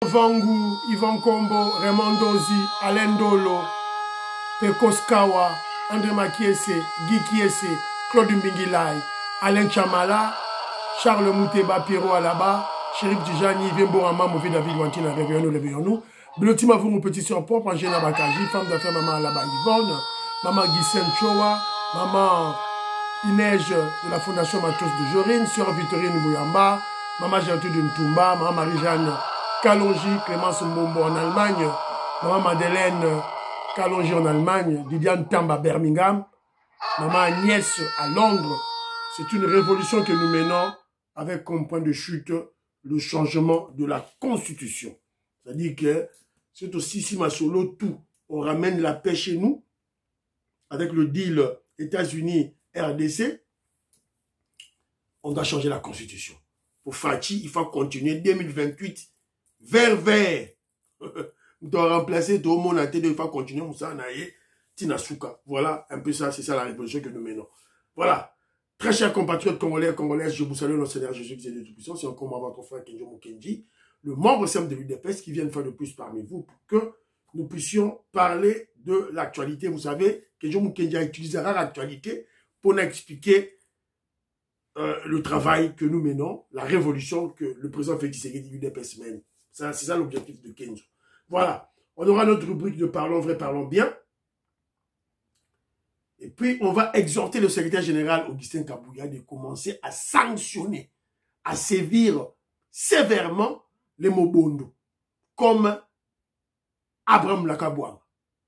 Vangu, Yvan Kombo, Raymond Dozi, Alain Dolo, Pekos Kawa, André Makiese, Guy Kiese, Claude Mbingilai, Alain Chamala, Charles Mouteba, Pierrot Alaba, Chérif Tijani, Vimborama, Mouvi David Wantina, réveillons-nous. Blotima vous, mon petit soeur propre, Angela Bakaji, femme d'affaires, maman Alaba Yvonne, maman Guissène Chowa, maman Inège de la Fondation Matos de Jorine, sœur Victorine Bouyamba, maman Gertrude Ntumba, maman Marie-Jeanne Kalonji, Clémence Mbombo en Allemagne, maman Madeleine Kalonji en Allemagne, Didiane Tamba Birmingham, maman Agnès à Londres. C'est une révolution que nous menons avec comme point de chute le changement de la Constitution. C'est-à-dire que c'est aussi si Masolo tout, on ramène la paix chez nous avec le deal États-Unis RDC, on doit changer la Constitution. Pour Fachi, il faut continuer 2028 vers. On doit remplacer tout le monde à télé, il faut continuer Moussa Naye, Tinasuka. Voilà, un peu ça, c'est ça la révolution que nous menons. Voilà. Très chers compatriotes congolais et congolaises, je vous salue dans le Seigneur Jésus-Christ de Tout-Puissant. C'est encore votre frère Kenjo Mukenji, le membre simple de l'UDPS qui vient une fois de plus parmi vous pour que nous puissions parler de l'actualité. Vous savez, Kenjo Mukenji utilisera l'actualité pour expliquer le travail que nous menons, la révolution que le président Félix Tshisekedi du UDPS mène. C'est ça l'objectif de Kenzo. Voilà. On aura notre rubrique de Parlons vrai, parlons bien. Et puis, on va exhorter le secrétaire général Augustin Kabouya de commencer à sanctionner, à sévir sévèrement les Mobondo, comme Abraham Lakabouanga.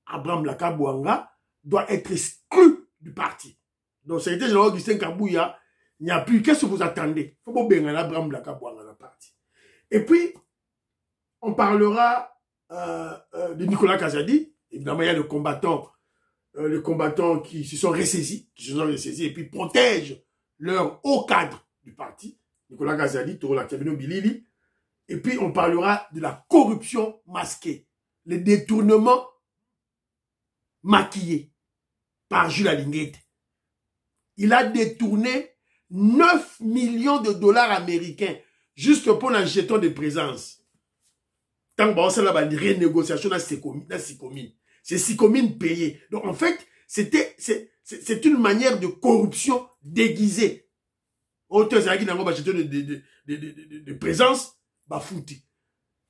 Abraham Lakabouanga doit être exclu du parti. Donc, le secrétaire général Augustin Kabouya, il n'y a plus. Qu'est-ce que vous attendez? Il faut pas bien Abraham Lakabouanga dans le parti. Et puis, on parlera de Nicolas Kazadi. Évidemment, il y a les combattants qui se sont ressaisis, et puis protègent leur haut cadre du parti. Nicolas Kazadi, Toro Lakabino Bilili. Et puis, on parlera de la corruption masquée, les détournements maquillés par Jules Alinguette. Il a détourné 9 millions de dollars américains juste pour un jeton de présence. Tant que ça, la renégociation dans ces communes. C'est 6 communes payées. Donc, en fait, c'est une manière de corruption déguisée. Auteur Zaki n'a pas jeton de présence, bah fouti.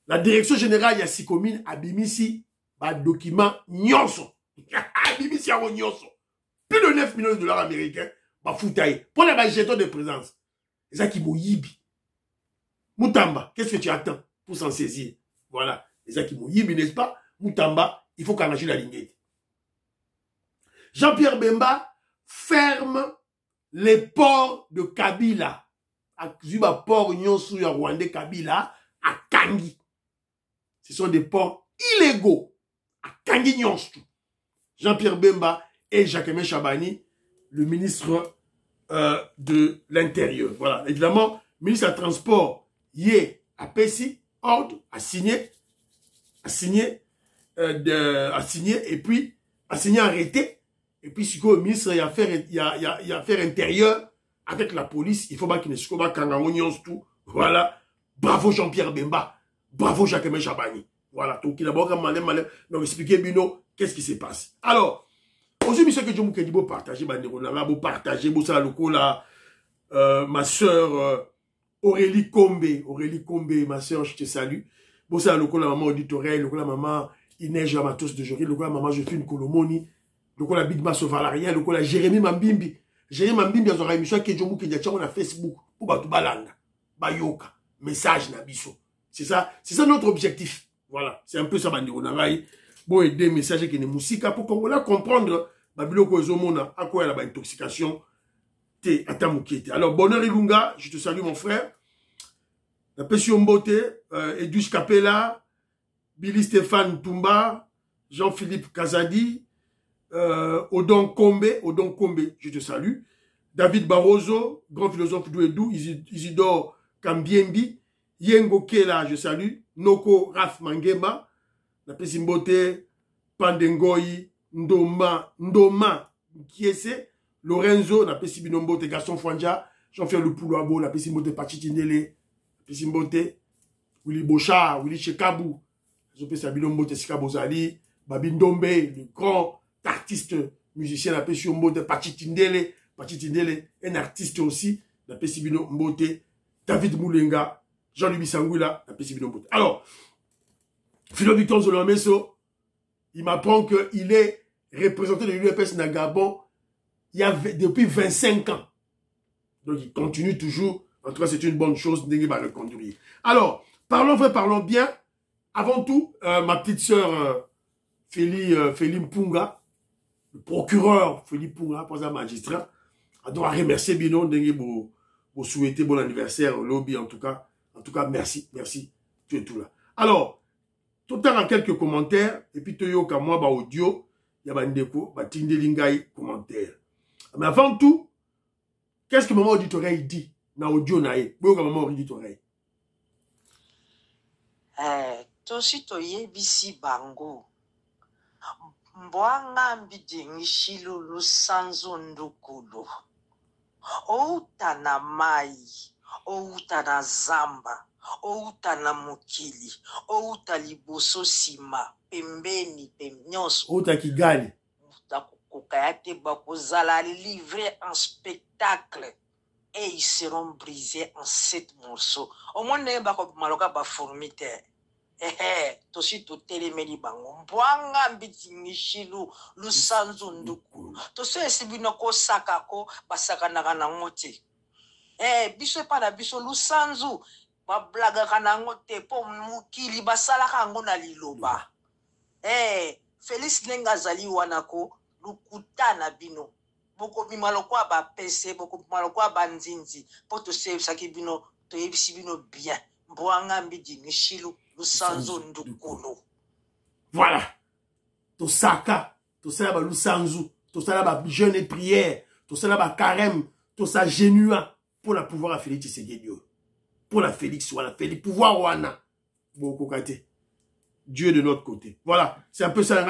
La direction générale, il y a 6 communes, à Bimisi, bah document, nyonso. Bimisi, à nyonso. Plus de 9 millions de dollars américains, bah foutaille. Pour les jetons de présence. C'est ça qui yibi. Moutamba, qu'est-ce que tu attends pour s'en saisir? Voilà. C'est ça qui yibi, n'est-ce pas? Moutamba, il faut qu'en agisse la ligne. Jean-Pierre Bemba ferme les ports de Kabila. À Zuba port Nyonsu ya Rwandais Kabila à Kangi. Ce sont des ports illégaux à Kangi Nyonsu. Jean-Pierre Bemba et Jacques Chabani, le ministre de l'Intérieur. Voilà. Évidemment, le ministre du Transport, Yé, a Pessi, ordre, a signé, et puis, a signé arrêté. Et puis, si le ministre y a affaire intérieure avec la police, il faut pas qu'il ne se soit pas tout. Voilà. Bravo Jean-Pierre Bemba. Bravo Jacques Chabani. Voilà. Donc, il a d'abord donc expliquer Bino, qu'est-ce qui se passe. Alors, aujourd'hui, monsieur que je vous dis, vous partagez, vous partagez, vous savez, ma soeur Aurélie Kombe, ma soeur, je te salue. Vous savez, la maman auditoriale, la maman Inège Matos de Jorine, la maman Josephine Kolomoni, la Big Mass Valaria, la Jérémy Mambimbi. Jérémy Mambimbi, il y a une émission qui est sur Facebook, pour Batubalanga, Bayoka, message Nabiso. C'est ça notre objectif. Voilà, c'est un peu ça, bon, et des messages qui sont musique pour qu'on va comprendre, à quoi il y a intoxication. Alors, bonheur Ilunga, je te salue mon frère. La Pession Mbote, Edouche Capella, Billy Stéphane Toumba, Jean-Philippe Kazadi, Odon Kombe, je te salue. David Barroso, grand philosophe d'Ouedou, Isidore Kambiembi, Yengo Kela, je salue. Noko Raf Mangema, la Pession Mbote, Pandengoi, Ndoma, Kiese, Lorenzo, la Pession Mbote, Gaston Fwanja, Jean-Pierre Lupoulouabo, la Pession Mbote, Pachitindele, la Pession Mbote, Willy Bochard, Willy Chekabou, je peux saluer Mbote Sikabozali, Babindombe, le grand artiste musicien appelé sur Mbote, Pachi Tindele, un artiste aussi, appelé Sibino Mbote, David Moulenga, Jean-Louis Sangula, appelé Sibino Mbote. Alors, Philo Victor Zolomeso, il m'apprend qu'il est représenté de l'UEPS Nagabon depuis 25 ans. Donc il continue toujours. En tout cas, c'est une bonne chose de le conduire. Alors, parlons vrai, parlons bien. Avant tout, ma petite sœur Feli Mpunga, le procureur Feli Mpunga, président magistrat, elle doit remercier Bino pour souhaiter bon anniversaire au lobby. En tout cas, merci. Tu es tout là. Alors, tout le temps, quelques commentaires, et puis, tu as moi, audio, il y a un déco, Tindelingai, commentaire. Mais avant tout, qu'est-ce que maman auditorat dit dans audio nae? Maman auditorat. Toshi toye bisi bango. Mbwanga mbidingi shilu lusanzo ndukulu. Outa na mai, outa na zamba. Outa na mukili, outa liboso sima, pembeni, pemnyos. Outa Kigali. Outa kukayate bakozala livré en spectacle. Et ils seront brisés en 7 morceaux. Au moins, ne bako maloka ba formité. Tosi to telemeli bango. Mbwanga mbiti nishilu, lusanzu nduku. Tosi esibino ko sakako, basaka na ngote. Biso pa na biso lusanzu. Bablaga kanango te po mukili basala kango na liloba. Félix Nenga zali wanako lukutana bino. Boko bimalokwa ba pese, boko bimalokwa ba nzinzi. Po to save saki bino, to yebisi bino bien. Mbwanga mbidi nishilu lusanzo ndukulu. Voilà. To saka, to sala ba lusanzu, to sala ba jeûne et prière, to sala ba carême, to sa genua pour la pouvoir à Félix Tshisekedi. Pour la Félix, voilà, Félix, pouvoir wana. Dieu de notre côté. Voilà, c'est un peu ça.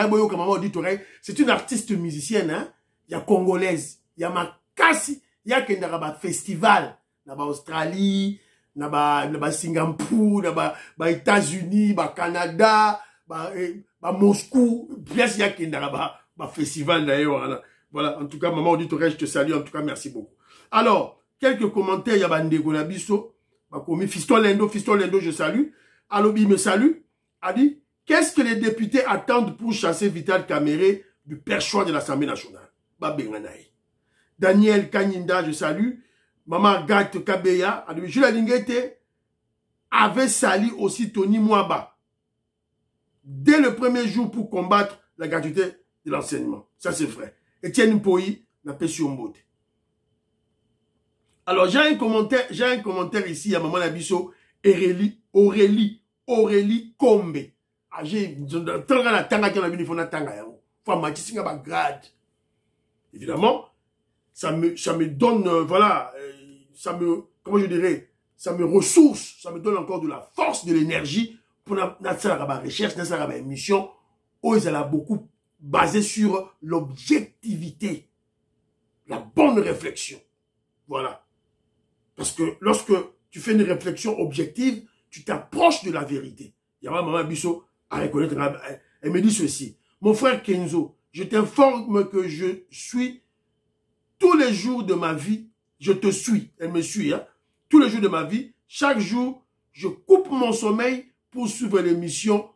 C'est une artiste musicienne, hein. Il y a congolaise, il y a Makasi, il y a Kendaraba festival, naba Australie, naba Singapour, naba États-Unis, naba Canada, naba Moscou, pièce il y a Kendaraba festival d'ailleurs. Voilà, en tout cas, maman auditorat, je te salue, en tout cas, merci beaucoup. Alors, quelques commentaires, il y a Bandego Nabiso. Fiston Lendo, je salue. Alobi me salue. A dit, qu'est-ce que les députés attendent pour chasser Vital Kamere du perchoir de l'Assemblée nationale? Daniel Kanyinda, je salue. Maman Gat Kabeya, Jules Lingete avait sali aussi Tony Mwaba dès le premier jour pour combattre la gratuité de l'enseignement. Ça, c'est vrai. Etienne Poyi n'a pas su Mbote. Alors, j'ai un commentaire ici à Maman Nabiso, Aurélie Kombe. Évidemment, ça me donne, voilà, comment je dirais, ça me ressource, ça me donne encore de la force, de l'énergie pour la recherche, la émission, où ils ont beaucoup basé sur l'objectivité, la bonne réflexion. Voilà. Parce que lorsque tu fais une réflexion objective, tu t'approches de la vérité. Il y a Maman Bisso à reconnaître. Elle me dit ceci. Mon frère Kenzo, je t'informe que je suis tous les jours de ma vie. Je te suis. Elle me suit. Hein? Tous les jours de ma vie. Chaque jour, je coupe mon sommeil pour suivre l'émission.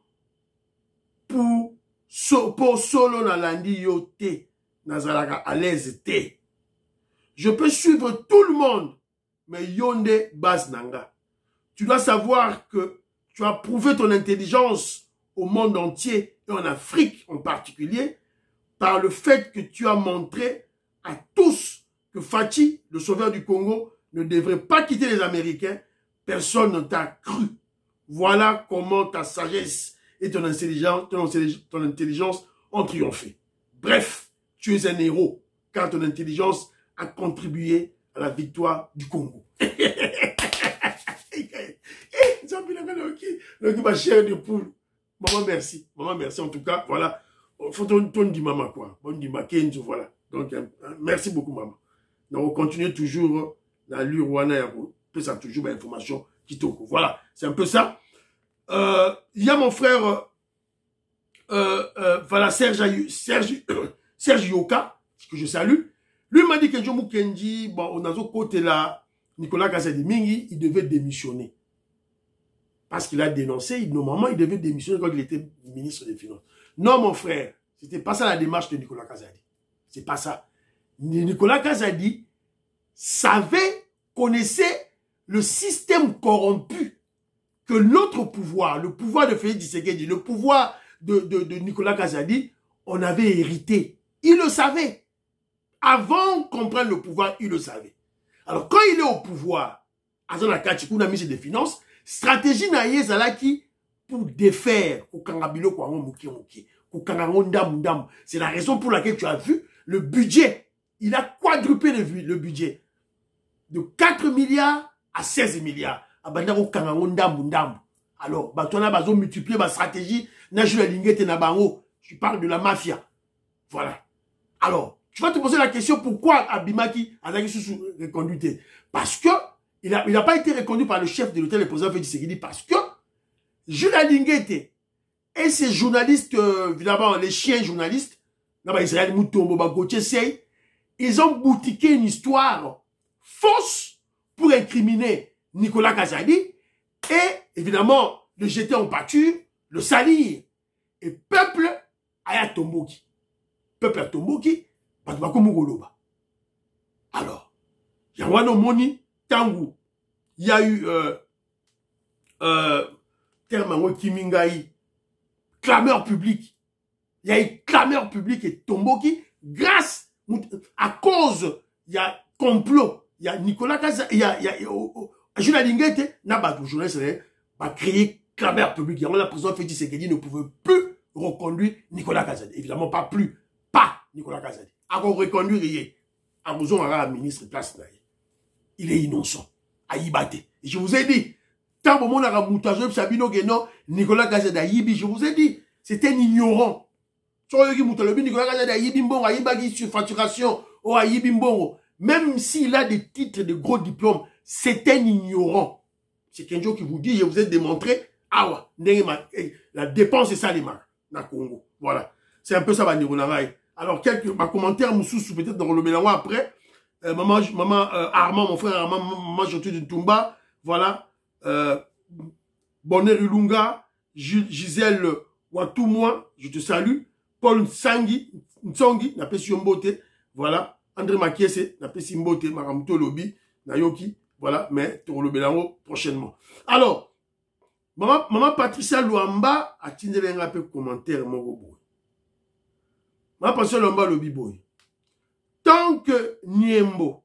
Pour solo na landi yo te. Nazalaka à l'aise te. Je peux suivre tout le monde. Mais Yonde Bas Nanga, tu dois savoir que tu as prouvé ton intelligence au monde entier et en Afrique en particulier par le fait que tu as montré à tous que Fachi, le sauveur du Congo, ne devrait pas quitter les Américains. Personne ne t'a cru. Voilà comment ta sagesse et ton intelligence ont triomphé. Bref, tu es un héros car ton intelligence a contribué à la victoire du Congo. Ma chère de poule. Maman, merci. Maman, merci. En tout cas, voilà. Faut ton dit maman, quoi. Bon, dit ma Kenzo, voilà. Donc, merci beaucoup, maman. Donc, on continue toujours dans l'Urwana, ça toujours l'information qui toque. Voilà. C'est un peu ça. Il y a mon frère, voilà, Serge Yoka, que je salue. Lui m'a dit que Jomo Kenji, bon, on a ce côté-là, Nicolas Kazadi Mingi, il devait démissionner. Parce qu'il a dénoncé, normalement, il devait démissionner quand il était ministre des Finances. Non, mon frère, c'était pas ça la démarche de Nicolas Kazadi. C'est pas ça. Nicolas Kazadi savait, connaissait le système corrompu que l'autre pouvoir, le pouvoir de Félix Tshisekedi, le pouvoir de Nicolas Kazadi, on avait hérité. Il le savait. Avant de comprendre le pouvoir, il le savait. Alors, quand il est au pouvoir, Azana Kachikou, la ministre des Finances, stratégie naïe zalaki pour défaire au Kangabilo Kwango Mouké Mouké, au Kangangonda Moundam. C'est la raison pour laquelle tu as vu le budget. Il a quadruplé le budget. De 4 milliards à 16 milliards. Abandako Kangangonda Moundam. Alors, Batona Bazo multiplié ma stratégie. Najula Lingete Nabango. Je parle de la mafia. Voilà. Alors, tu vas te poser la question pourquoi Abimaki a été reconduit. Parce que il n'a pas été reconduit par le chef de l'hôtel, le président Félix Tshisekedi, parce que Jules Lingete et ses journalistes, évidemment, les chiens journalistes, Israël Moutombo, Gauthier Sey, ils ont boutiqué une histoire fausse pour incriminer Nicolas Kazadi et, évidemment, le jeter en pâture, le salir. Et peuple à Tomboki. Peuple à Tomboki, alors, Yawano Moni, Tangu, il y a eu Termango Kimingaï, clameur public. Il y a eu clameur public et Tomboki, grâce, à cause, il y a complot, il y a Nicolas Kaza, il y a Jules Lingete, n'a pas de journaliste, va créer clameur public. Il y a la président Félix Tshisekedi ne pouvait plus reconduire Nicolas Kazadi. Évidemment, pas plus. Pas Nicolas Kazadi. Avant de reconduire, un ministre place. Il est innocent. À Ibate. Et je vous ai dit, tant que mon aramoutazo, Sabino Geno, Nicolas Kazadi à Ibi, je vous ai dit, c'était un ignorant. Nicolas Kazadi à Ibi, à Ibagi sur facturation, ou à Ibi, même s'il a des titres de gros diplômes, c'est un ignorant. C'est quelqu'un qui vous dit, je vous ai démontré, ah ouais, la dépense, c'est ça les marques, dans le Congo. Voilà. C'est un peu ça, alors, quelques commentaires, Moussous, peut-être dans le mélange après. Maman Armand, mon frère Armand, maman Jotu de Tumba, voilà. Bonner Ilunga, Gisèle Watoumoua, je te salue. Paul Ntsongi, n'a pas si Mbote, voilà. André Makiese, n'a pas si Mbote, Maramuto Lobi, Nayoki, voilà. Mais, pour le mélange prochainement. Alors, maman Patricia Luamba, a tindé un peu commentaire, mon gros. Maman Patricia Luamba, le biboy. Tant que Niembo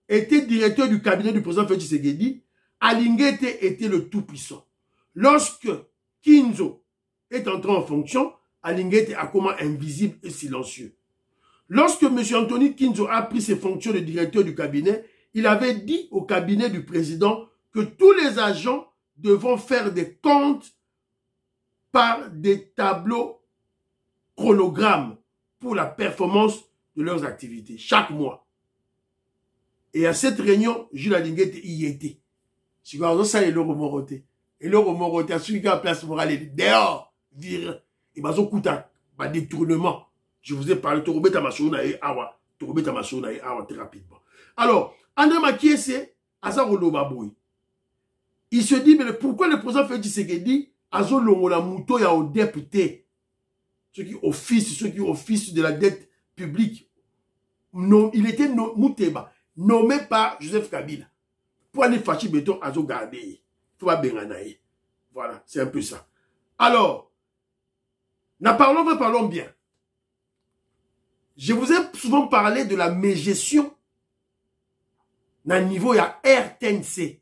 était directeur du cabinet du président Félix Tshisekedi, Alingete était le tout-puissant. Lorsque Kinzo est entré en fonction, Alingete a comment invisible et silencieux. Lorsque M. Anthony Kinzo a pris ses fonctions de directeur du cabinet, il avait dit au cabinet du président que tous les agents devront faire des comptes par des tableaux chronogrammes pour la performance de leurs activités, chaque mois. Et à cette réunion, Jules Lingete y était. Si vous avez ça, il est remoroté. Et le remoroté, à celui qui a la place morale, il est dehors, vire. Et bah, ça coûte un détournement. Je vous ai parlé, Torobé Tamasona et Awa. Torobé Tamasona et Awa, très rapidement. Alors, André Makiese, Azarolo Baboui. Il se dit, mais pourquoi le président Félix Tshisekedi, Azolongo la mouto ya au député, ceux qui officient de la dette publique, non, il était Mouteba, nommé par Joseph Kabila. Pour aller fâcher béton, Azo garder. Tout va bien. Voilà, c'est un peu ça. Alors, parlons bien. Je vous ai souvent parlé de la mégestion dans le niveau, il y a RTNC,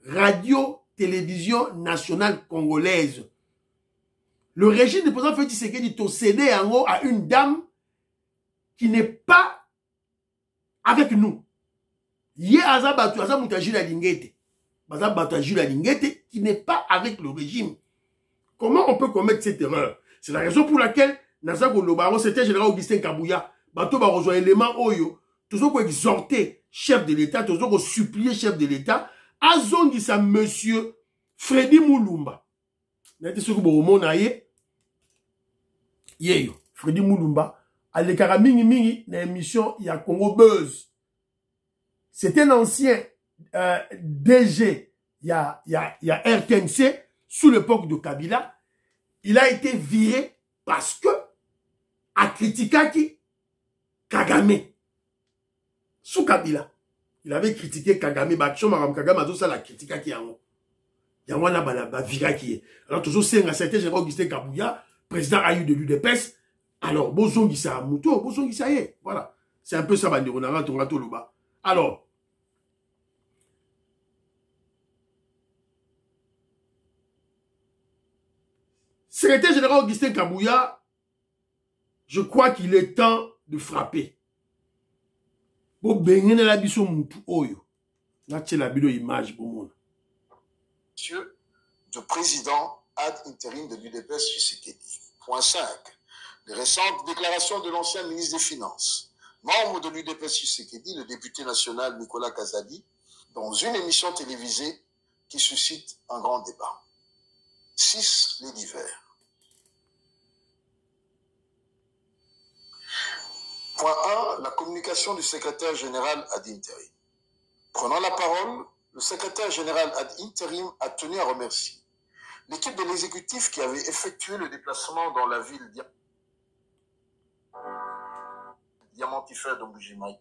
Radio Télévision Nationale Congolaise. Le régime du président Félix Tshisekedi a cédé en haut à une dame qui n'est pas avec nous. Yé Azabatu, Azamoutajula Lingete. Azabatu Lingete, qui n'est pas avec le régime. Comment on peut commettre cette erreur? C'est la raison pour laquelle Nazako Lobaro, c'était général Augustin Kabouya, Bato Barozo élément Oyo, toujours qu'on exhorter chef de l'État, toujours qu'on supplier chef de l'État, Azongisa monsieur Freddy Moulumba. N'était ce que vous avez yeyo. Freddy Moulumba. Alekara mingi mingi na émission il y a Congo Buzz. C'est un ancien DG il y a RTNC sous l'époque de Kabila. Il a été viré parce que a critiqué Kagame. Sous Kabila. Il avait critiqué Kagame. Kagame a dit ça la critique qui yango. Yango na ba vira qui est. Alors toujours c'est un certain Général Augustin Kabouya, président AU de l'UDPS. Alors bozongi sa muto, bozongi sa yé. Voilà. C'est un peu ça bandi on a ton loba. Alors secrétaire général Augustin Kabouya, je crois qu'il est temps de frapper. Monsieur de président ad intérim de l'UDPS Tshisekedi. Point 5. Les récentes déclarations de l'ancien ministre des Finances, membre de l'UDPS Tshisekedi, le député national Nicolas Kazadi, dans une émission télévisée qui suscite un grand débat. 6. Les divers. Point 1. La communication du secrétaire général ad interim. Prenant la parole, le secrétaire général ad interim a tenu à remercier l'équipe de l'exécutif qui avait effectué le déplacement dans la ville diamantifère de Mbujimaï,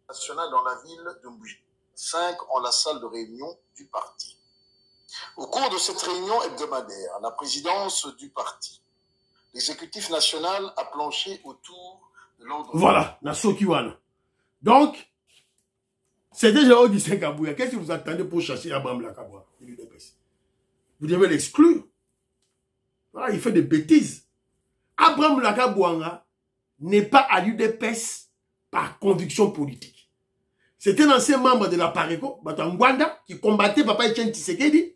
national dans la ville de Mbujimaï. 5 en la salle de réunion du parti. Au cours de cette réunion hebdomadaire, la présidence du parti, l'exécutif national a planché autour de l'ordre. Voilà, na Sokiwana. Donc, c'était Général Augustin Kabouya. Qu'est-ce que vous attendez pour chasser Abraham Lakaboua? Vous devez l'exclure. Voilà, il fait des bêtises. Abraham Lakaboua n'est pas à l'UDPS par conviction politique. C'est un ancien membre de la Pareco, Batangwanda, qui combattait Papa Etienne Tshisekedi.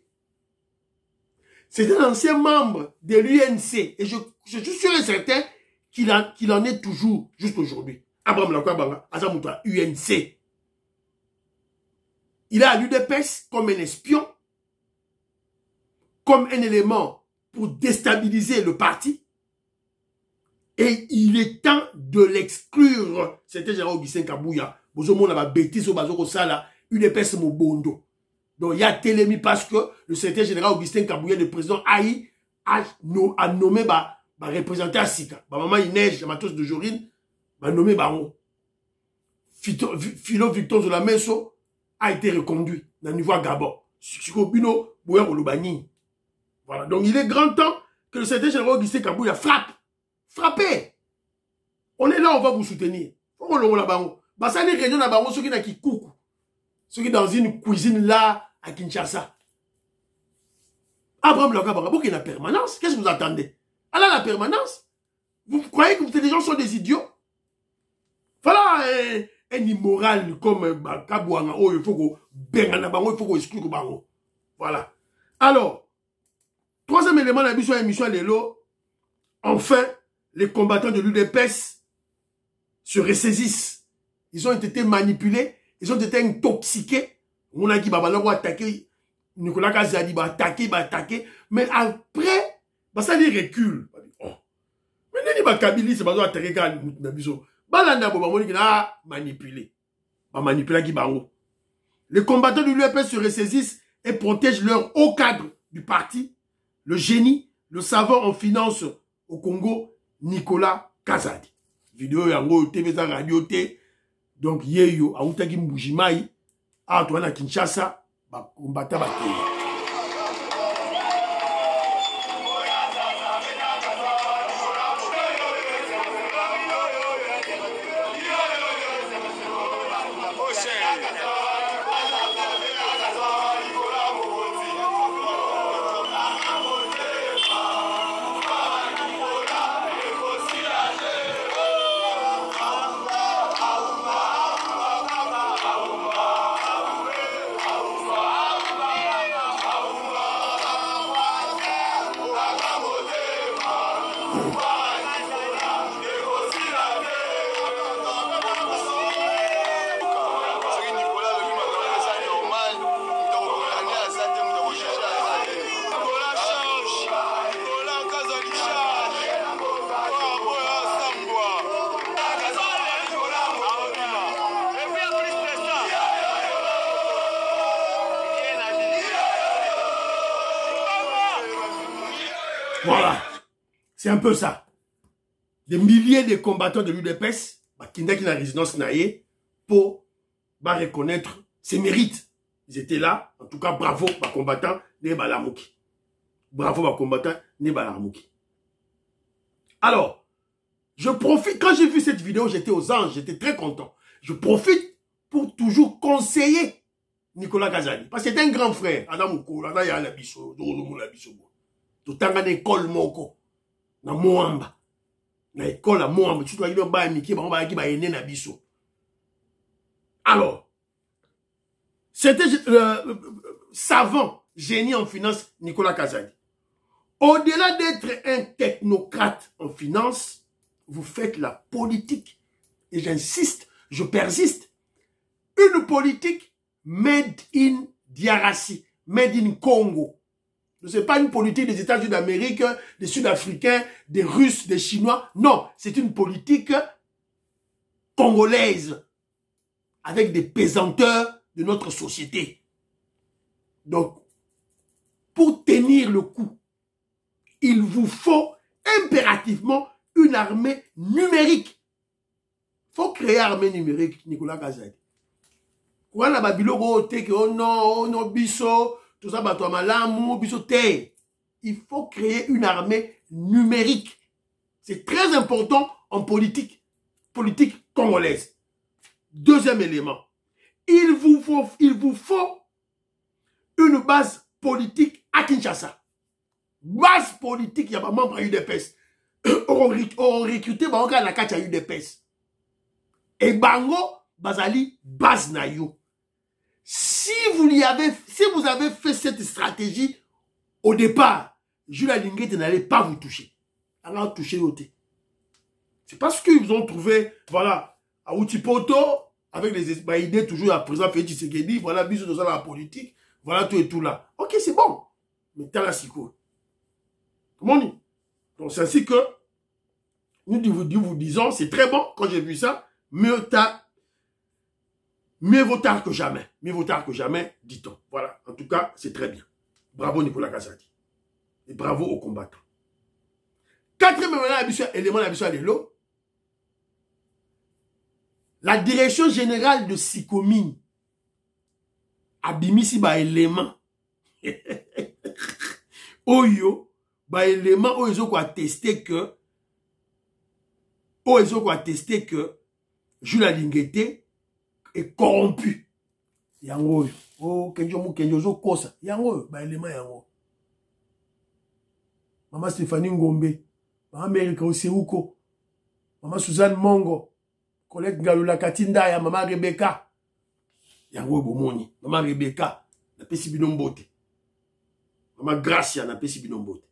C'est un ancien membre de l'UNC. Et je suis sûr et certain qu'il en est toujours, juste aujourd'hui. Abraham Lakaboua, Azamouta, UNC. Il est à l'UDPS comme un espion, comme un élément pour déstabiliser le parti. Et il est temps de l'exclure. C'était Général Augustin Kabouya. Bozomo n'a pas bêtise au bazoko sala, UDPS Mobondo. Donc il y a Télémi parce que le secrétaire général Augustin Kabouya, le président Aïe, a nommé représentant à Sika. Maman Inège, la matos de Jorine, a nommé Baron. Philo Victor Zolameso a été reconduit dans le niveau à Gabon. Sikobino, Bouya Olubani. Voilà. Donc il est grand temps que le secrétaire général Augustin Kabouya frappe. Frappez. On est là, on va vous soutenir. Faut qu'on le baron. Ça n'est réunion à baron, ceux qui n'a qui coucou. Ceux qui dans une cuisine là, à Kinshasa. Abraham Lakaboua, pourquoi il y a la permanence? Qu'est-ce que vous attendez? Alors la permanence? Vous croyez que les gens sont des idiots? Voilà un immoral comme Kabouanga. Oh, il faut qu'on baigne baron, il faut qu'on exclue le baron. Voilà. Alors, troisième élément de la émission Lélo, enfin, les combattants de l'UDPS se ressaisissent. Ils ont été manipulés, ils ont été intoxiqués. On a dit, Babaloko va attaquer, Nicolas Kazadi va attaquer, mais après, ça les recule. Oh. Mais il va Kabili, c'est pas attaquer quand Nabiso. Balanda Bobamoni a manipulé. Va manipuler qui bango. Les combattants de l'UDPS se ressaisissent et protègent leur haut cadre du parti, le génie, le savant en finance au Congo, Nicolas Kazadi. Vidéo yango TV radio T. Donc yeyo autaki Mbujimaï a toi na Kinshasa ba combattant ba te. Voilà. C'est un peu ça. Des milliers de combattants de l'UDPS, qui ont la résidence pour reconnaître ses mérites. Ils étaient là. En tout cas, bravo, les combattants, les balamouki. Bravo, les combattants, les balamouki. Alors, je profite, quand j'ai vu cette vidéo, j'étais aux anges, j'étais très content. Je profite pour toujours conseiller Nicolas Kazadi. Parce que c'est un grand frère. Adam Moukou, Adam Yalabiso, Doromo Labiso. Tout le temps, dans l'école Moko. Dans Moamba. Dans l'école à Moamba. Tu dois dire, bah, Miki, bah, bah, bah, na biso. Alors, c'était savant, génie en finance, Nicolas Kazadi. Au-delà d'être un technocrate en finance, vous faites la politique. Et j'insiste, je persiste. Une politique made in DRC, made in Congo. Ce n'est pas une politique des États-Unis d'Amérique, des Sud-Africains, des Russes, des Chinois. Non, c'est une politique congolaise avec des pesanteurs de notre société. Donc, pour tenir le coup, il vous faut impérativement une armée numérique. Il faut créer une armée numérique, Nicolas Kazadi. Quand la Babylone dit que oh non, biso, tout ça, bateau malamu, biso te. Il faut créer une armée numérique. C'est très important en politique congolaise. Deuxième élément, il vous faut une base politique à Kinshasa. Base politique, il y a pas membre à UDPS. On recruté la carte à UDPS. Et Bango, Bazali, base na yo. Si vous avez fait cette stratégie au départ, Jules Linguette n'allait pas vous toucher. Alors toucher l'autre. C'est parce qu'ils ont trouvé, voilà, à Outipoto, avec les idées toujours à présent, Félix Tshisekedi, voilà, bisous dans la politique, voilà tout et tout là. Ok, c'est bon. Mais t'as la psycho. Comment on dit? Donc c'est ainsi que nous vous disons, c'est très bon, quand j'ai vu ça, mieux vaut tard que jamais. Mieux vaut tard que jamais, dit-on. Voilà. En tout cas, c'est très bien. Bravo Nicolas Kazadi. Et bravo aux combattants. Quatrième élément de la mission, la direction générale de Sikomine a bimisi ba élément. Oyo, ba élément, oyo ko attester que Jules Linguette est corrompu. Yango, oh, kenjo kosa. Yango, ba élément yango. Maman Stéphanie Ngombe, Maman Amerika Oseuko, Maman Suzanne Mongo, collègue Galula Katinda ya Maman Rebecca. Yango bomoni, Maman Rebecca, na pesi binombote. Maman Gracia na pesi binombote.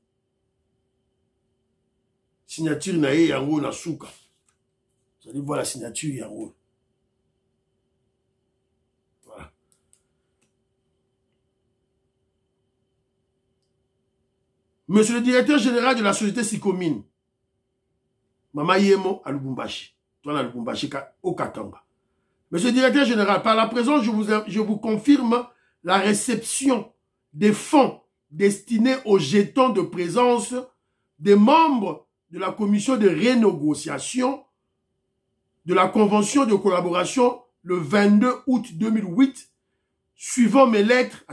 Signature na ye yango na souka. Vous allez voir la signature yango. Voilà. Monsieur le directeur général de la société Sikomine, Mama Yemo à Lubumbashi, toi à Lubumbashi au Katanga. Monsieur le directeur général, par la présence, je vous confirme la réception des fonds destinés aux jetons de présence des membres de la commission de renégociation de la convention de collaboration le 22 août 2008, suivant mes lettres,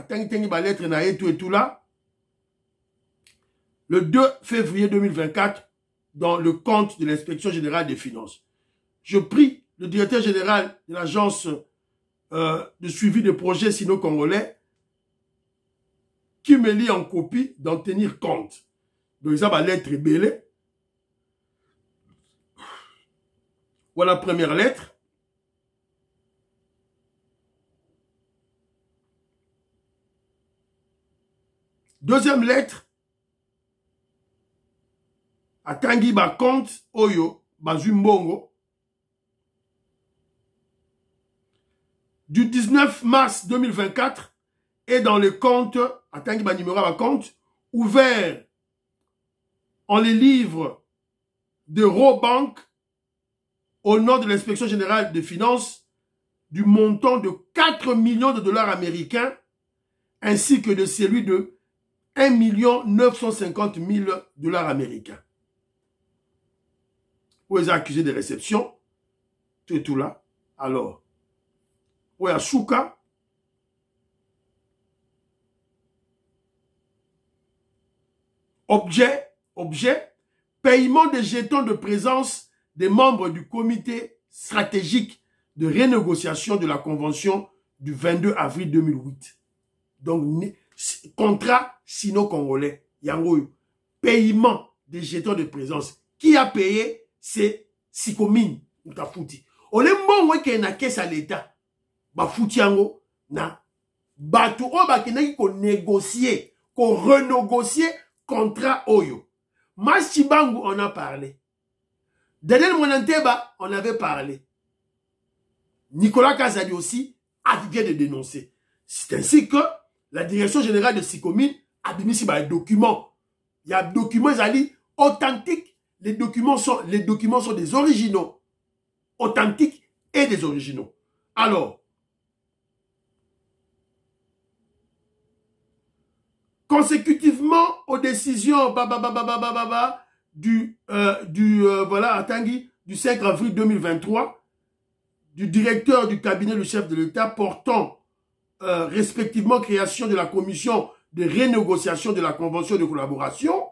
le 2 février 2024, dans le compte de l'inspection générale des finances. Je prie le directeur général de l'agence de suivi des projets sino-congolais qui me lie en copie d'en tenir compte. Donc, ça va lettre belée. Voilà la première lettre. Deuxième lettre. À Tanguy Bakonte, Oyo, Bazumbongo. Du 19 mars 2024 et dans le compte, à Tanguy Banimora Bakonte, ouvert en les livres de Robank au nom de l'inspection générale des finances du montant de 4 millions de dollars américains ainsi que de celui de 1 950 000 $ américains. Vous êtes accusé de réception. Tout là. Alors, vous avez Souka. Objet, paiement des jetons de présence des membres du comité stratégique de renégociation de la convention du 22 avril 2008. Donc, contrat sino-congolais. Yango, paiement des jetons de présence. Qui a payé? C'est Sikomine. Olembo weke na caisse à l'État. Ba fouti yango na batu o ba kenaki ko négocier, ko renégocier contrat Oyo. Machibangu, on a parlé. Daniel Monanteba, on avait parlé. Nicolas Kazadi aussi vient de dénoncer. C'est ainsi que la direction générale de Sikomine a mis ici des documents. Il y a des documents authentiques. Les documents sont des originaux. Authentiques et des originaux. Alors, consécutivement aux décisions du 5 avril 2023 du directeur du cabinet du chef de l'État portant respectivement création de la commission de renégociation de la convention de collaboration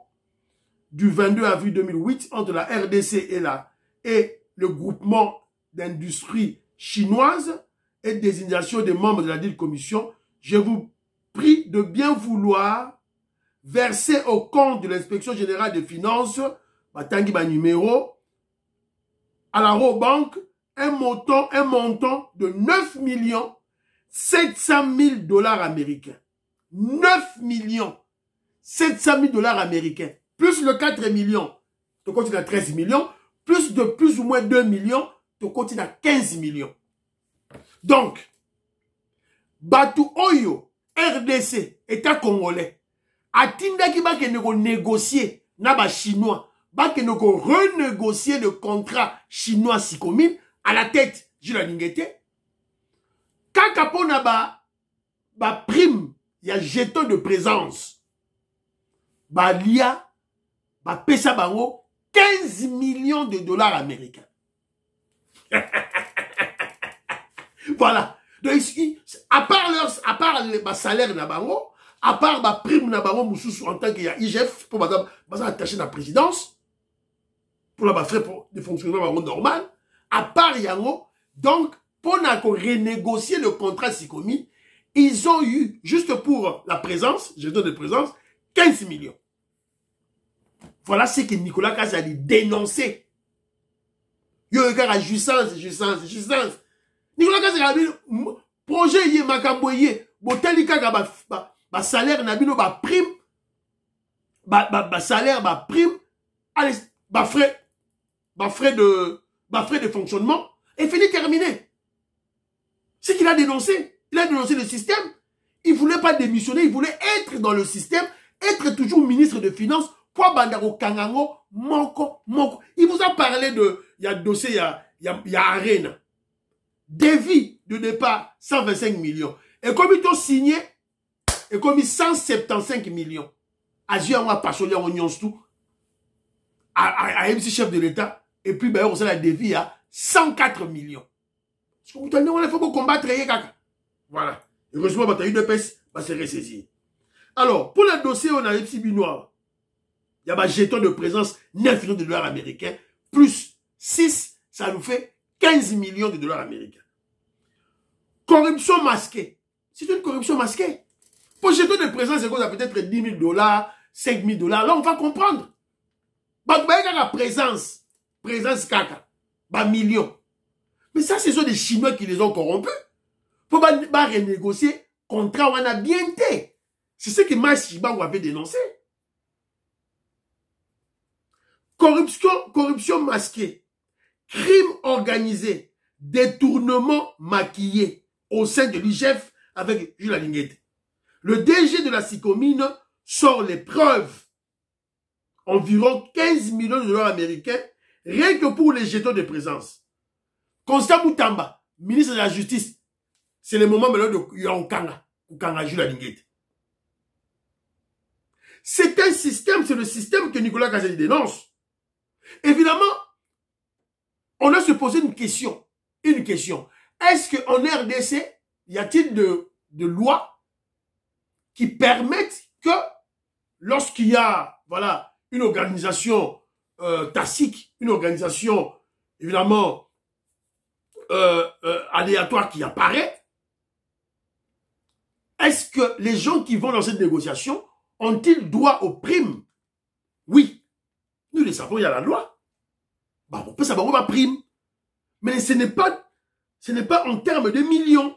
du 22 avril 2008 entre la RDC et le groupement d'industrie chinoise et désignation des membres de la dite commission, je vous prie de bien vouloir verser au compte de l'inspection générale des finances, Batangi ba numéro, à la Robank, un montant de 9 700 000 $ américains. 9 700 000 $ américains. Plus le 4 millions, tu continues à 13 millions. Plus de plus ou moins 2 millions, tu continues à 15 millions. Donc, Batu Oyo, RDC, État congolais, atindaki ba ke négocier na ba chinois, ba ke renégocier le contrat chinois Sikomine à la tête Jules Ningete. Kaka pona ba prime, il y a jeton de présence. Ba lia, ba pesa bango 15 millions de $ américains. Voilà. Donc ici, à part le salaire na bango, à part la prime na bango mususu en tant qu'il y a IGF pour madame attaché à la présidence, pour la frais de fonctionnement normal, à part yango, donc pour renégocier le contrat Sikomine, ils ont eu juste pour la présence, jeton de présence, 15 millions. Voilà ce que Nicolas Kazadi dénoncé. Yo regarde à jouissance. Nicolas Kazadi projet yé makamboye, boteli kaka ba salaire nabino ba prime, ba salaire ba prime, allez ba frais de fonctionnement et fini terminé. C'est qu'il a dénoncé. Il a dénoncé le système. Il voulait pas démissionner, il voulait être dans le système, être toujours ministre de Finances. Quoi bandaro kangango moko. Il vous a parlé de, il y a dossier, il y a Arena. Devis de départ 125 millions. Et comme ils ont signé, et comme ils 175 millions. Azio a passé en union tout. À MC chef de l'État. Et puis ben on a la devis à 104 millions. Parce que vous tenez, on a fait pour combattre kaka. Voilà. Heureusement, bah, t'as eu de pèse, bah, c'est ressaisi. Alors, pour le dossier, on a les petits binois. Il y a un jeton de présence 9 millions de $ américains, plus 6, ça nous fait 15 millions de $ américains. Corruption masquée. C'est une corruption masquée. Pour jeton de présence, c'est quoi? Ça peut être 10 000 $, 5 000 $. Là, on va comprendre. Bah, la présence caca. Bah, millions. Mais ça, ce sont des Chinois qui les ont corrompus. Pour renégocier contrat, on a bien été. C'est ce que Machibango avait dénoncé. Corruption masquée, crime organisé, détournement maquillé au sein de l'IGF avec Jules Ningete. Le DG de la Sikomine sort les preuves. Environ 15 millions de $ américains, rien que pour les jetons de présence. Constant Moutamba, ministre de la Justice, c'est le moment maintenant de Yankanga, Jules Ningete. C'est un système, c'est le système que Nicolas Kazadi dénonce. Évidemment, on a se posé une question. Est-ce qu'en RDC, y a-t-il de lois qui permettent que lorsqu'il y a, voilà, une organisation tacite, une organisation, évidemment, aléatoire qui apparaît, est-ce que les gens qui vont dans cette négociation ont-ils droit aux primes? Oui. Nous le savons, il y a la loi. Bah, on peut savoir où va prime. Mais ce n'est pas en termes de millions.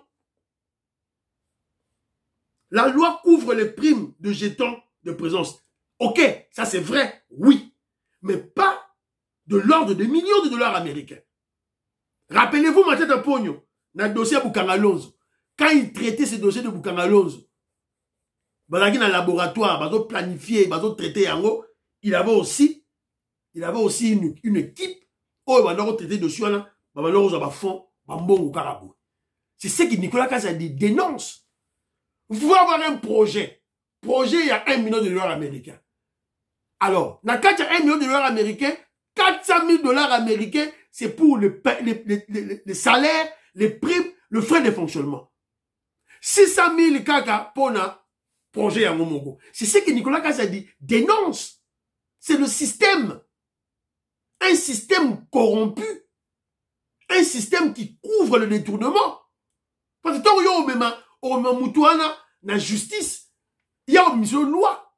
La loi couvre les primes de jetons de présence. Ok, ça c'est vrai, oui. Mais pas de l'ordre de millions de dollars américains. Rappelez-vous, Matata Pogno, dans le dossier Bukanga Lonzo, quand il traitait ce dossier de Bukanga Lonzo, dans le laboratoire, ils ont planifié, ils ont traité Yango, il avait aussi une équipe, où ils ont traité dessus, c'est ce que Nicolas Kazadi dénonce. Vous pouvez avoir un projet. Il y a 1 million de dollars américains. Alors, dans le cas de 1 million de dollars américains, 400 000 dollars américains, c'est pour les salaires, les primes, le frais de fonctionnement. 600 000 kaka pour un projet à Momongo. C'est ce que Nicolas Kazadi dénonce. C'est le système. Un système corrompu. Un système qui couvre le détournement. Parce que tant qu'il y a la justice, il y a une loi.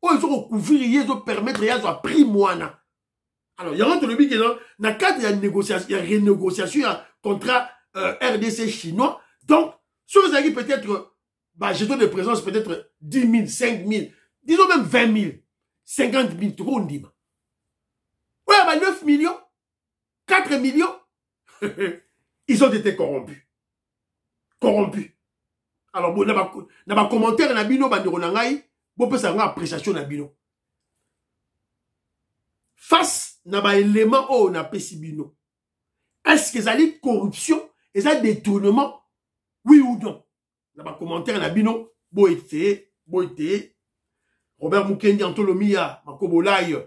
Ils ont couvert, ils ont permettre, ils ont pris moana. Alors, il y a un truc qui est dans le cadre de la négociation, il y a renégociation, il y a un contrat RDC chinois. Donc, si vous avez peut-être, jeton de présence, peut-être 10 000, 5 000, disons même 20 000, 50 000, trop on dit. Ouais, 9 millions, 4 millions, ils ont été corrompus. Alors, bon, dans ma commentaire, na bino, bon, peut savoir appréciation na bino. Face na élément où on a bino. Est-ce que ça dit corruption et ça détournement? Oui ou non? Dans ma commentaire, na bino, boité, Robert Mukendi, Antolomia, Makobolaï,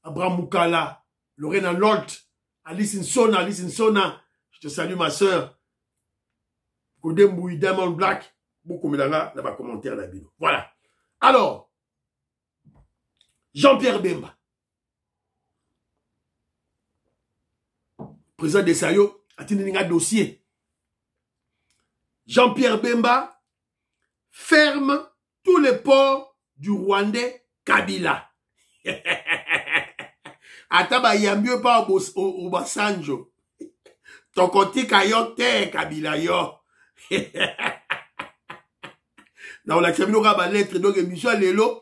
Abraham Mukala, Lorena Lolt, Alice Insona, je te salue ma soeur. Kodembouy, Diamond Black, beaucoup de là, dans ma commentaire, na bino. Voilà. Alors, Jean-Pierre Bemba, président de Sayo, a tenu un dossier. Jean-Pierre Bemba ferme tous les ports du Rwandais Kabila. Ataba yambio pas au Basanjo. Ton côté kayote Kabila yo. Dans la chambre, on a lettre, donc émission Lelo,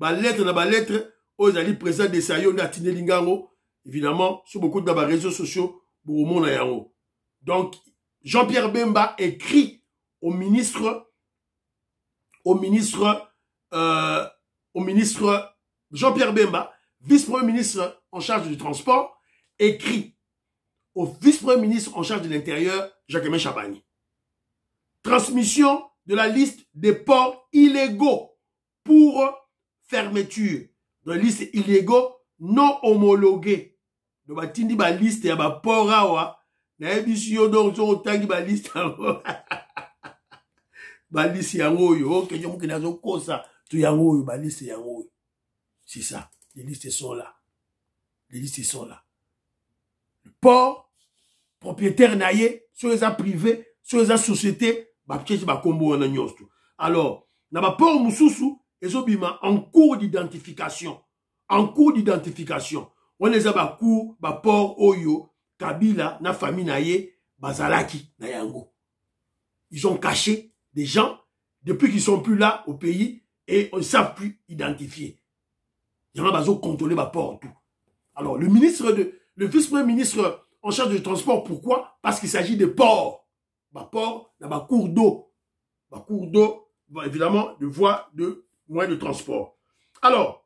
lettre, aux alliés présidents de Sayo, Natine Lingango, évidemment, sur beaucoup de réseaux sociaux, pour le monde Yango. Donc, Jean-Pierre Bemba écrit au ministre Jean-Pierre Bemba, vice-premier ministre en charge du transport, écrit au vice-premier ministre en charge de l'intérieur, Jacques-Aimé Champagne. Transmission de la liste des ports illégaux pour fermeture. De la liste illégaux non homologués. Donc, batindi ba liste ya ba port awa. Na ebisio donc so tangi ba liste awa. Ba liste yango yo. Ok, yo mouke nazo kosa. Tu yango yo, ba liste yango yo. C'est ça. Les listes sont là. Les listes sont là. Le port, propriétaire naïe, sur les privés, sur les sociétés, alors, na ba port mususu, ezobima en cours d'identification. En cours d'identification. On les a ba cours, ba port oyo, Kabila, na famille naye, bazalaki, na yango. Ils ont caché des gens, depuis qu'ils sont plus là au pays, et on ne savent plus identifier. Il y en a besoin de contrôler ma port tout. Alors, le vice-premier ministre en charge du transport, pourquoi? Parce qu'il s'agit de ports. Ma port, dans ma cours d'eau. Ma cours d'eau, évidemment, de voies de moyens de transport. Alors,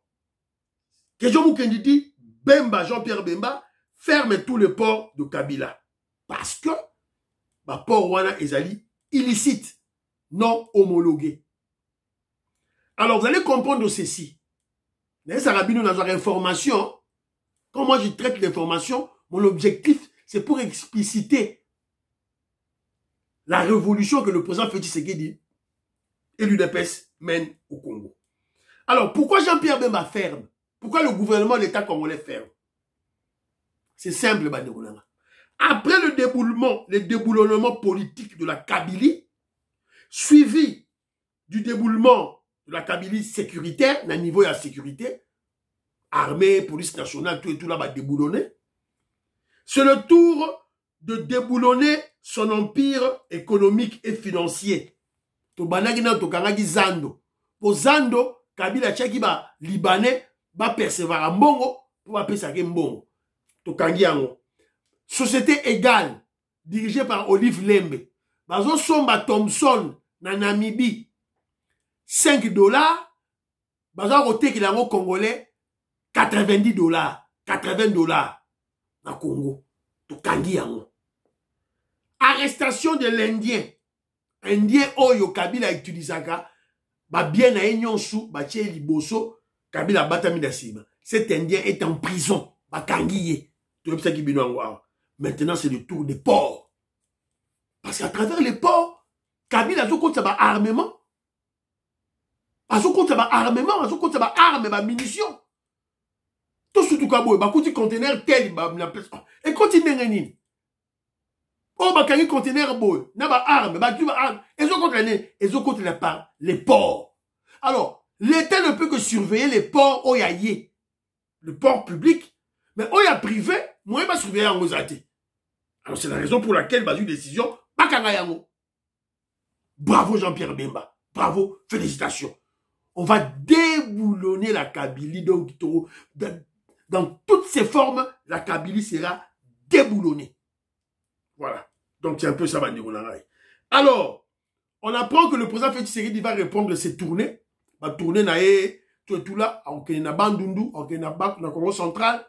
Kejo Mukendi dit, Bemba, Jean-Pierre Bemba, ferme tous les ports de Kabila. Parce que, ma port wana ezali illicite, non homologué. Alors, vous allez comprendre ceci. Mais ça rabino dans une information. Quand moi je traite l'information, mon objectif, c'est pour expliciter la révolution que le président Félix Tshisekedi et l'UDPS mènent au Congo. Alors, pourquoi Jean-Pierre Bemba ferme? Pourquoi le gouvernement de l'État congolais ferme? C'est simple, Banderoulanga. Après le déboulonnement politique de la Kabylie, suivi du déboulement de la Kabylie sécuritaire, d'un niveau de la sécurité, armée, police nationale, tout et tout là va déboulonner, c'est le tour de déboulonner son empire économique et financier. To banagi na to kangaki Zando. Po Zando, Kabila tchaki ba Libanais, ba percevoir mbongo, pour ba pesa ke mbongo. To kangi yango. Société égale, dirigée par Olive Lembe. Bazo somba Thomson, na Namibie, $5. Bazo roté ki lango congolais, $90. $80 na Congo. To kangi yango. Arrestation de l'Indien. Indien oyo Kabila utilisaka. Ba bien na enyonsu, ba tche liboso, Kabila batami da sima. Cet Indien est en prison. Ba kangiye. Maintenant, c'est le tour des ports. Parce qu'à travers les ports, Kabila a compte ça armement. A compte ça armement, a compte ça armes, munitions. Tout ce tout kabo, ba kuti conteneur tel, et continue. Oh, bah, quand il conteneur boy, n'a pas armes, bah, tu vas armes, et ils ont contre les ports. Alors, l'État ne peut que surveiller les ports oyaye, le port public, mais oya privé, moi, il va surveiller en Ozate. Alors, c'est la raison pour laquelle, bah, une décision, pas kangayango. Bravo Jean-Pierre Bemba, bravo, félicitations. On va déboulonner la Kabylie, donc, dans toutes ses formes, la Kabylie sera déboulonnée. Voilà. Donc, c'est un peu ça, Banderoulanga. Alors, on apprend que le président Félix Tshisekedi va répondre de ses tournées. Va tourner tout là, en Kenya, Bandundu, en Kenya, dans Congo central,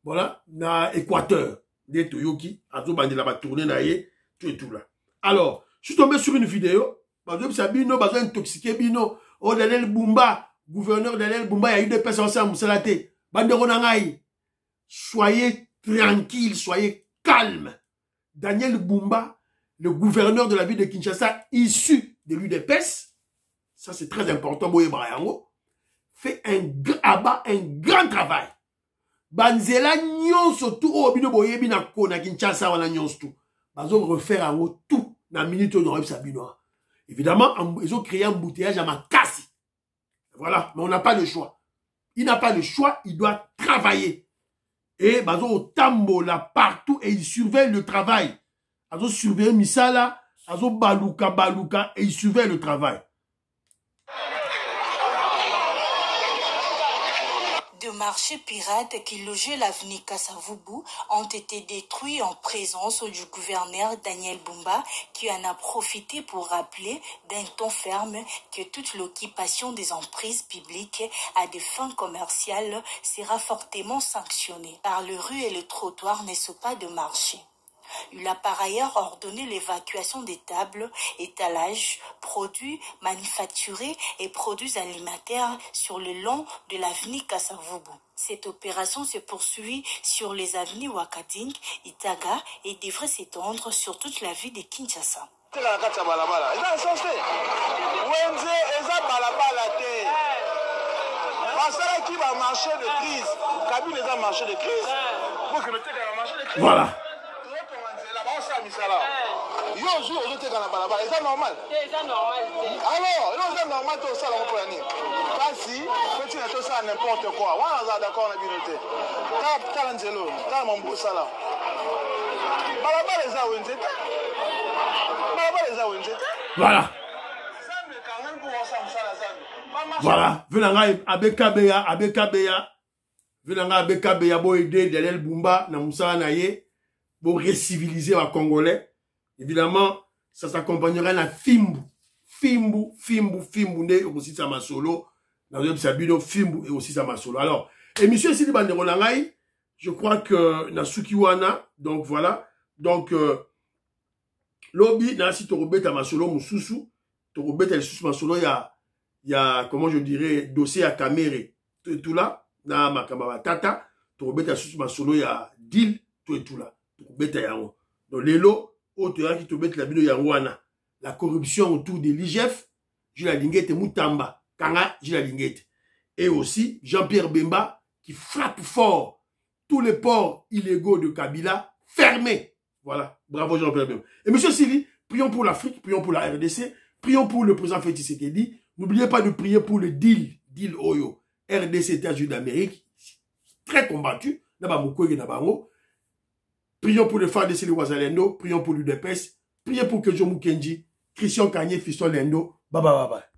voilà, dans Équateur, des Toyoki, à tout bandit là, va tourner tout là. Alors, je suis tombé sur une vidéo, Sabino, besoin intoxiqué, Bino, oh, Daniel Bumba, gouverneur Daniel Bumba, il y a eu des personnes ensemble, c'est la tête. Banderoulanga, soyez tranquille, soyez calme. Daniel Bumba, le gouverneur de la ville de Kinshasa, issu de l'UDPS, ça c'est très important, Boye Brayango, fait un grand travail. Banzela nyon surtout, oh, bino boye bina ko na Kinshasa wana nyon tout. Bazo refaire en tout, na minute de Reb Sabino. Évidemment, ils ont créé un embouteillage à Makassi. Voilà, mais on n'a pas le choix. Il n'a pas le choix, il doit travailler. Et bazo au tambo là partout et il surveille le travail. Bazo surveille Misala, bazo baluka et il surveille le travail. De marchés pirates qui logeaient l'avenue Kasavubu ont été détruits en présence du gouverneur Daniel Bumba qui en a profité pour rappeler d'un ton ferme que toute l'occupation des emprises publiques à des fins commerciales sera fortement sanctionnée car les rues et les trottoirs ne sont pas de marché. Il a par ailleurs ordonné l'évacuation des tables, étalages, produits manufacturés et produits alimentaires sur le long de l'avenue Kasavubu. Cette opération se poursuit sur les avenues Wakading, Itaga et devrait s'étendre sur toute la ville de Kinshasa. Voilà. C'est normal. Alors, c'est normal tout ça, on peut dire. Pas si, tu as tout ça n'importe quoi. On est d'accord, on a bien noté. T'as l'angelo, t'as mon beau ça là. Voilà. Voilà. Venanga Abekabeya. Venanga Abekabeya bo aider Daniel Bumba na Moussa Naye. Pour réciviliser les Congolais. Évidemment, ça s'accompagnera à Fimbu. Fimbu, et aussi ça m'a solo. Dans le Sabino, Fimbu et aussi ça m'a solo. Alors, émission Sidi Banderolangai, je crois que Nasukiwana, donc voilà. Donc, lobby, Nasi Torobet à Masolo, Moussousou. Torobet à Sous Masolo, il y a, comment je dirais, dossier à Kamere. tout là, na makamba tata, to beta sous ma solo ya deal, tout là, to beta yango. Donc lelo, autre qui te beta la bino yangwana, la corruption autour de l'IGF, Jules Lingete Moutamba, Kanga, Jules Lingete. Et aussi Jean-Pierre Bemba qui frappe fort tous les ports illégaux de Kabila fermés. Voilà, bravo Jean-Pierre Bemba. Et monsieur Sili, prions pour l'Afrique, prions pour la RDC, prions pour le président Félix Tshisekedi. N'oubliez pas de prier pour le deal Oyo. RDC États-Unis d'Amérique, très combattu. Prions pour le phare de Sili Wazalendo, prions pour l'UDPS, prions pour Kejo Mukenji, Christian Kanye, Fiston Lendo. Bye bye bye bye.